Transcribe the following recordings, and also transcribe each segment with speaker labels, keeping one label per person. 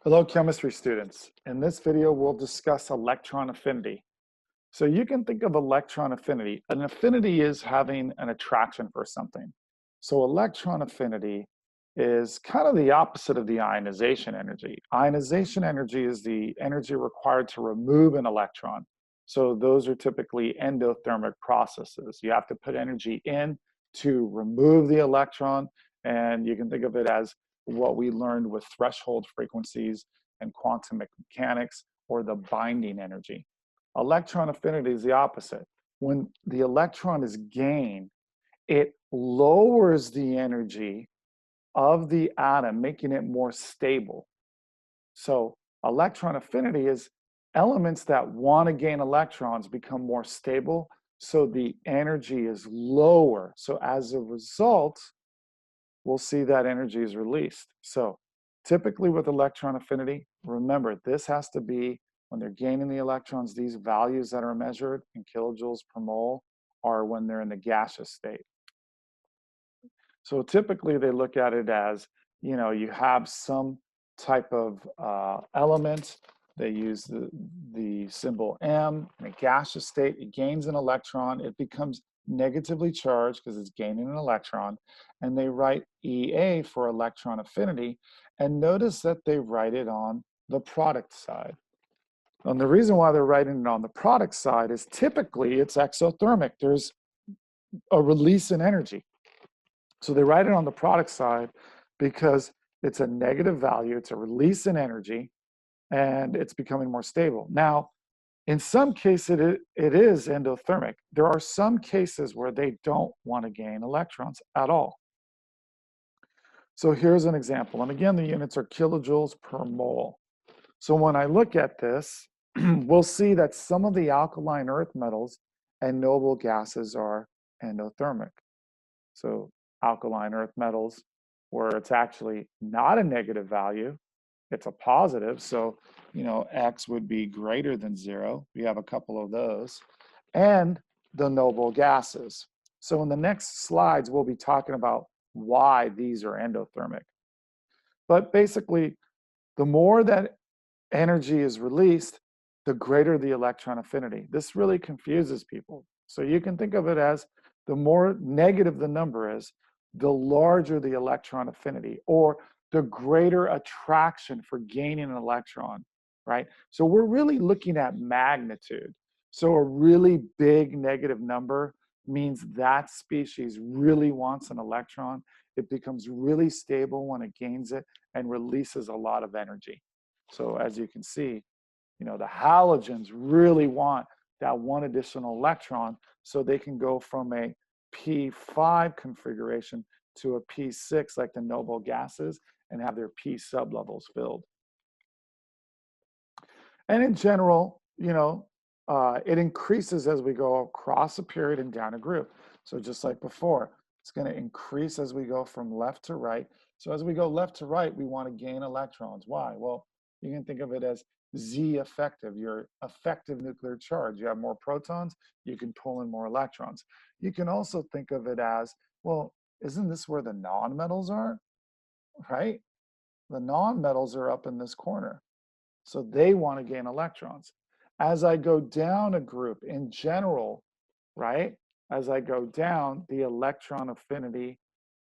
Speaker 1: Hello, chemistry students. In this video, we'll discuss electron affinity. So you can think of electron affinity. An affinity is having an attraction for something. So electron affinity is kind of the opposite of the ionization energy. Ionization energy is the energy required to remove an electron. So those are typically endothermic processes. You have to put energy in to remove the electron, and you can think of it as what we learned with threshold frequencies and quantum mechanics, or the binding energy. Electron affinity is the opposite. When the electron is gained, it lowers the energy of the atom, making it more stable. So electron affinity is elements that want to gain electrons become more stable, so the energy is lower. So as a result, we'll see that energy is released. So typically with electron affinity, remember, this has to be when they're gaining the electrons, these values that are measured in kilojoules per mole are when they're in the gaseous state. So typically they look at it as, you have some type of element. They use the symbol M in a gaseous state. It gains an electron. It becomes negatively charged because it's gaining an electron. And they write EA for electron affinity. And notice that they write it on the product side. And the reason why they're writing it on the product side is typically it's exothermic. There's a release in energy. So they write it on the product side because it's a negative value, it's a release in energy, and it's becoming more stable. Now, in some cases, it is endothermic. There are some cases where they don't want to gain electrons at all. So here's an example. And again, the units are kilojoules per mole. So when I look at this, we'll see that some of the alkaline earth metals and noble gases are endothermic. So alkaline earth metals, where it's actually not a negative value, it's a positive. So, X would be greater than 0. We have a couple of those. And the noble gases. So in the next slides, we'll be talking about why these are endothermic. But basically, the more that energy is released, the greater the electron affinity. This really confuses people. So you can think of it as the more negative the number is, the larger the electron affinity, or the greater attraction for gaining an electron, right? So we're really looking at magnitude. So a really big negative number means that species really wants an electron. It becomes really stable when it gains it and releases a lot of energy. So as you can see, the halogens really want that one additional electron so they can go from a P5 configuration to a P6 like the noble gases and have their P sublevels filled. And in general, it increases as we go across a period and down a group. So just like before, it's going to increase as we go from left to right. So as we go left to right, we want to gain electrons. Why? Well, you can think of it as Z effective, your effective nuclear charge. You have more protons, you can pull in more electrons. You can also think of it as, well, isn't this where the nonmetals are, right? The nonmetals are up in this corner. So they want to gain electrons. As I go down a group in general, right? As I go down, the electron affinity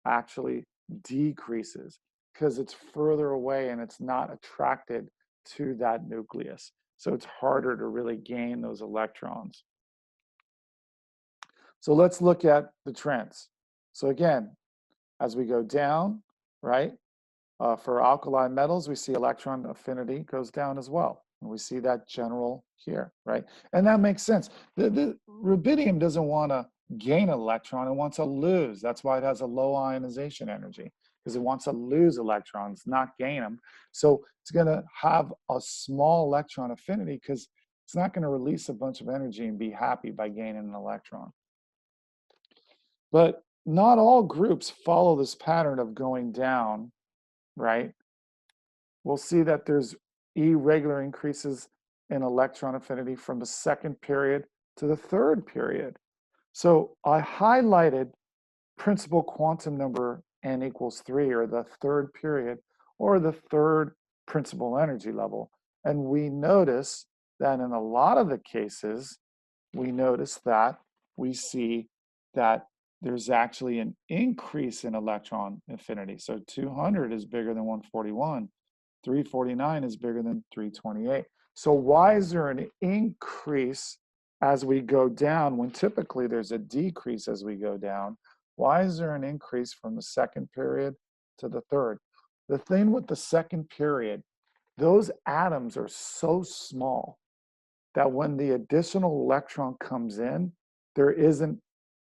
Speaker 1: actually decreases because it's further away and it's not attracted to that nucleus. So it's harder to really gain those electrons. So let's look at the trends. So again, as we go down, right? For alkaline metals, we see electron affinity goes down as well. And we see that general here, right? And that makes sense. The rubidium doesn't want to gain an electron, it wants to lose. That's why it has a low ionization energy, because it wants to lose electrons, not gain them. So it's going to have a small electron affinity because it's not going to release a bunch of energy and be happy by gaining an electron. But not all groups follow this pattern of going down, right? We'll see that there's irregular increases in electron affinity from the second period to the third period. So I highlighted principal quantum number n equals 3, or the third period, or the third principal energy level. And we notice that in a lot of the cases, we see that there's actually an increase in electron affinity. So 200 is bigger than 141. 349 is bigger than 328. So why is there an increase as we go down when typically there's a decrease as we go down? Why is there an increase from the second period to the third? The thing with the second period, those atoms are so small that when the additional electron comes in,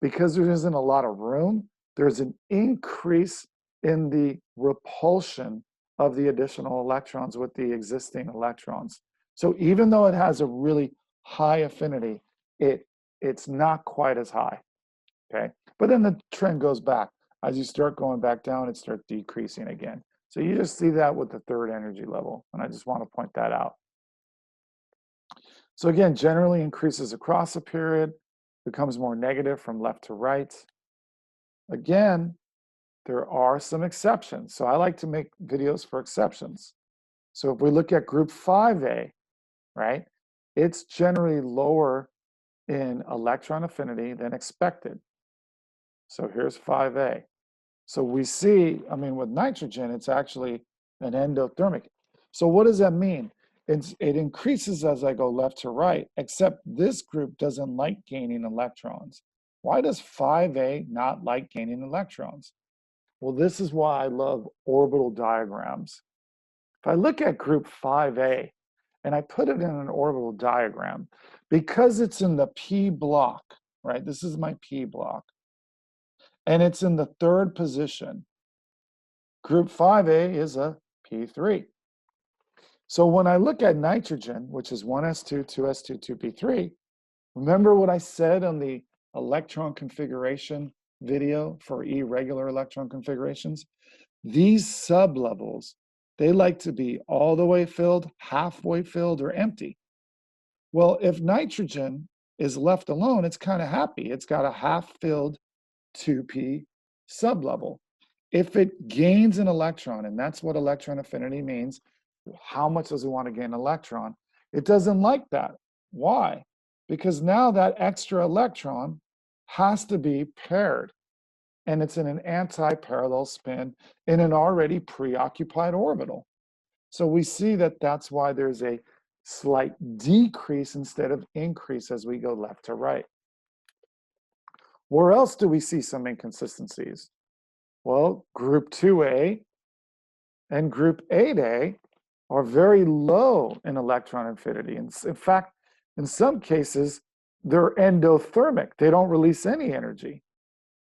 Speaker 1: because there isn't a lot of room, there's an increase in the repulsion of the additional electrons with the existing electrons. So even though it has a really high affinity, it's not quite as high, okay? But then the trend goes back. As you start going back down, it starts decreasing again. So you just see that with the third energy level, and I just want to point that out. So again, generally increases across a period, becomes more negative from left to right. Again, there are some exceptions. So I like to make videos for exceptions. So if we look at group 5A, right, it's generally lower in electron affinity than expected. So here's 5A. So we see, I mean, with nitrogen, it's actually an endothermic. So what does that mean? It increases as I go left to right, except this group doesn't like gaining electrons. Why does 5A not like gaining electrons? Well, this is why I love orbital diagrams. If I look at group 5A and I put it in an orbital diagram, because it's in the P block, right? This is my P block, and it's in the third position. Group 5A is a P3. So when I look at nitrogen, which is 1s2, 2s2, 2p3, remember what I said on the electron configuration video for irregular electron configurations? These sublevels, they like to be all the way filled, halfway filled, or empty. Well, if nitrogen is left alone, it's kind of happy. It's got a half-filled 2p sublevel. If it gains an electron, and that's what electron affinity means, how much does it want to gain an electron? It doesn't like that. Why? Because now that extra electron has to be paired, and it's in an anti-parallel spin in an already preoccupied orbital. So we see that that's why there's a slight decrease instead of increase as we go left to right. Where else do we see some inconsistencies? Well, group 2A and group 8A are very low in electron affinity. In fact, in some cases, they're endothermic. They don't release any energy.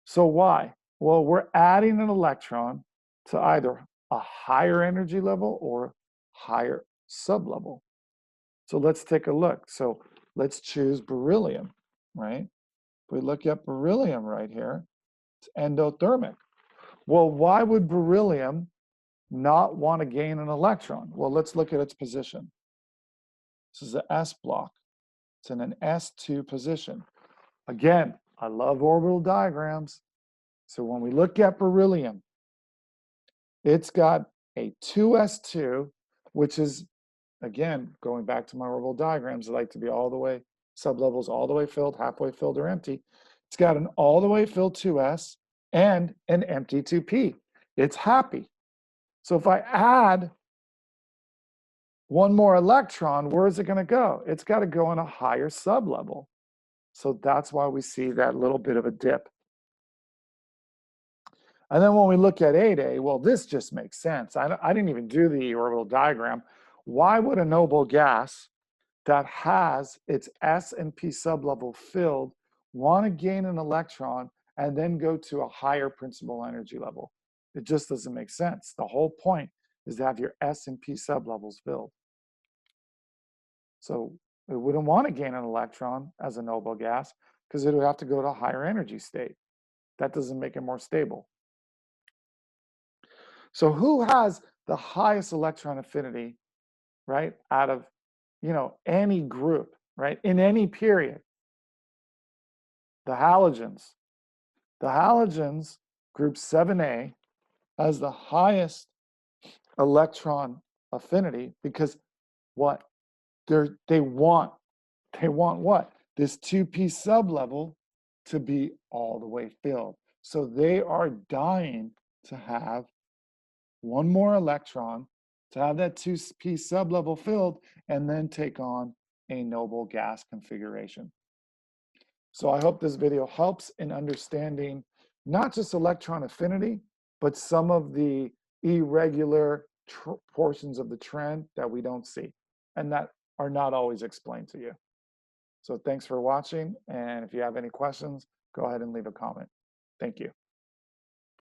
Speaker 1: So why? Well, we're adding an electron to either a higher energy level or higher sublevel. So let's take a look. So let's choose beryllium, right? If we look at beryllium right here, it's endothermic. Well, why would beryllium not want to gain an electron? Well, let's look at its position. This is the S block. It's in an S2 position. Again, I love orbital diagrams. So when we look at beryllium, it's got a 2s2, which is, again, going back to my orbital diagrams, I like to be all the way, sublevels all the way filled, halfway filled, or empty. It's got an all the way filled 2s and an empty 2p. It's happy. So if I add one more electron, where is it going to go? It's got to go in a higher sublevel. So that's why we see that little bit of a dip. And then when we look at 8A, well, this just makes sense. I didn't even do the orbital diagram. Why would a noble gas that has its S and P sublevel filled want to gain an electron and then go to a higher principal energy level? It just doesn't make sense. The whole point is to have your S and P sublevels filled. So it wouldn't want to gain an electron as a noble gas because it would have to go to a higher energy state. That doesn't make it more stable. So who has the highest electron affinity, right, out of, any group, right, in any period? The halogens. The halogens, group 7A, has the highest electron affinity because what they want what? This 2p sublevel to be all the way filled. So they are dying to have one more electron, to have that 2p sublevel filled, and then take on a noble gas configuration. So I hope this video helps in understanding not just electron affinity, but some of the irregular portions of the trend that we don't see and that are not always explained to you. So thanks for watching. And if you have any questions, go ahead and leave a comment. Thank you.